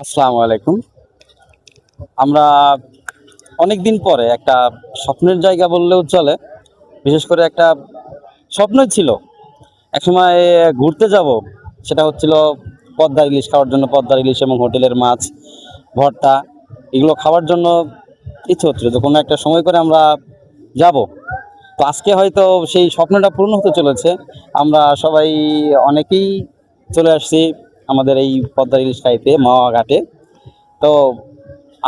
আসসালামু আলাইকুম। আমরা অনেক দিন পরে একটা স্বপ্নের জায়গা বললেও চলে। বিশেষ করে একটা স্বপ্নই ছিল। একসময় ঘুরতে যাব। সেটা হচ্ছিল পদ্মার ইলিশ খাওয়ার জন্য, পদ্মার ইলিশ এবং হোটেলের মাছ ভর্তা এগুলো খাওয়ার জন্য ইচ্ছে হচ্ছিল যে কোনো একটা সময় করে আমরা যাব। তো আজকে হয়তো সেই স্বপ্নটা পূর্ণ হতে চলেছে। আমরা সবাই অনেকেই চলে আসছি আমাদের এই পদ্মার ইলিশ খাইতে মাওয়া ঘাটে। তো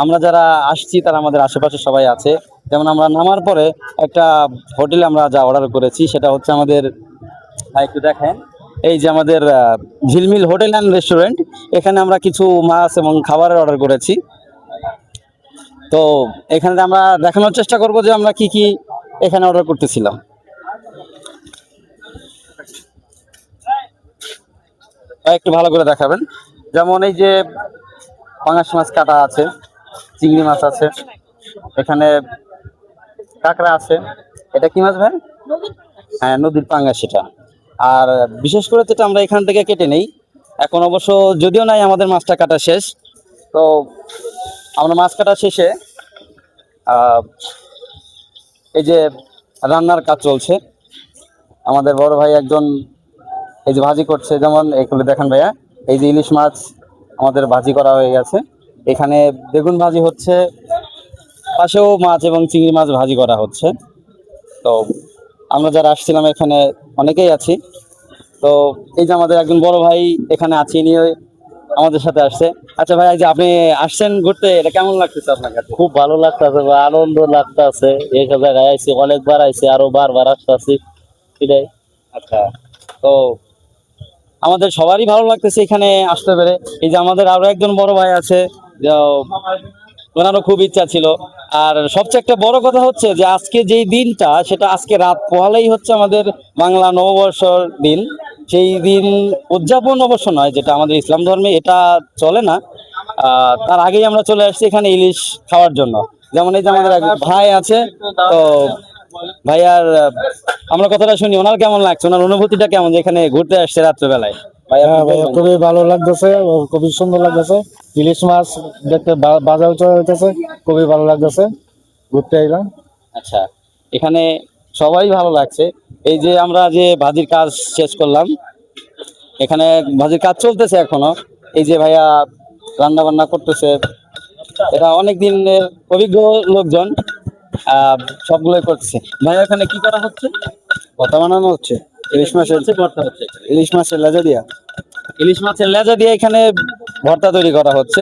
আমরা যারা আসছি তারা আমাদের আশেপাশে সবাই আছে। যেমন আমরা নামার পরে একটা হোটেলে আমরা যা অর্ডার করেছি সেটা হচ্ছে আমাদের একটু দেখেন, এই যে আমাদের ঝিলমিল হোটেল অ্যান্ড রেস্টুরেন্ট। এখানে আমরা কিছু মাছ এবং খাবারের অর্ডার করেছি। তো এখানে আমরা দেখানোর চেষ্টা করব যে আমরা কি কি এখানে অর্ডার করতেছিলাম। একটু ভালো করে দেখাবেন। যেমন এই যে পাঙাশ মাছ কাটা আছে, চিংড়ি মাছ আছে, এখানে কাঁকড়া আছে। এটা কি মাছ ভাই? হ্যাঁ, নদীর পাঙ্গাস সেটা। আর বিশেষ করে যেটা আমরা এখান থেকে কেটে নেই। এখন অবশ্য যদিও নাই, আমাদের মাছটা কাটা শেষ। তো আমরা মাছ কাটা শেষে আহ, এই যে রান্নার কাজ চলছে। আমাদের বড় ভাই একজন এই যে ভাজি করছে, যেমন এগুলো দেখেন ভাইয়া। এই যে ইলিশ মাছ আমাদের ভাজি করা হয়ে গেছে। এখানে বেগুন ভাজি হচ্ছে, পাশেও মাছ এবং চিংড়ি মাছ ভাজি করা হচ্ছে। তো আমরা যারা আসছিলাম এখানে অনেকেই আছি। তো এই যে আমাদের একজন বড় ভাই এখানে আছি, নিয়ে আমাদের সাথে আসছে। আচ্ছা ভাই, এই যে আপনি আসছেন ঘুরতে, এটা কেমন লাগতেছে আপনার কাছে? খুব ভালো লাগতেছে বা আনন্দ লাগতেছে। এই জায়গায় আইছি, অনেকবার আইছি, আরো বারবার আসতেছি এটাই। আচ্ছা, তো আমাদের সবারই ভালো লাগতেছে এখানে আসতে পেরে। এই যে আমাদের আরো একজন বড় ভাই আছে, যে ওনারও খুব ইচ্ছা ছিল। আর সবচেয়ে একটা বড় কথা হচ্ছে যে আজকে যেই দিনটা, সেটা আজকে রাত পোহালেই হচ্ছে আমাদের বাংলা নববর্ষর দিন। সেই দিন উদযাপন অবশ্য নয়, যেটা আমাদের ইসলাম ধর্মে এটা চলে না। তার আগেই আমরা চলে আসছি এখানে ইলিশ খাওয়ার জন্য। যেমন এই যে আমাদের এক ভাই আছে। তো ভাইয়ার আমরা কথাটা শুনি, ওনার কেমন লাগছে, ওনার অনুভূতিটা কেমন যে এখানে ঘুরতে আসছে রাত্রেবেলায়? ভাইয়া হ্যাঁ কি ভাইয়া, বলবেন? খুবই ভালো লাগতেছে, খুবই সুন্দর লাগতেছে। ইলিশ মাছ দেখতে বাজা উঁচা হইতেছে, খুবই ভালো লাগতেছে। ঘুরতে এলাম। আচ্ছা, এখানে সবাই ভালো লাগছে। এই যে আমরা যে ভাজির কাজ শেষ করলাম, এখানে ভাজির কাজ চলতেছে এখনো। এই যে ভাইয়া রান্না বান্না করতেছে, এটা অনেক দিনের অভিজ্ঞ লোকজন আহ সবগুলোই করতেছে। ভাইয়া এখানে কি করা হচ্ছে? কথা বানানো হচ্ছে ইলিশ মাছের, ভর্তা হচ্ছে। ইলিশ মাছের লেজা দিয়া। ইলিশ মাছের লেজা দিয়ে এখানে ভর্তা তৈরি করা হচ্ছে।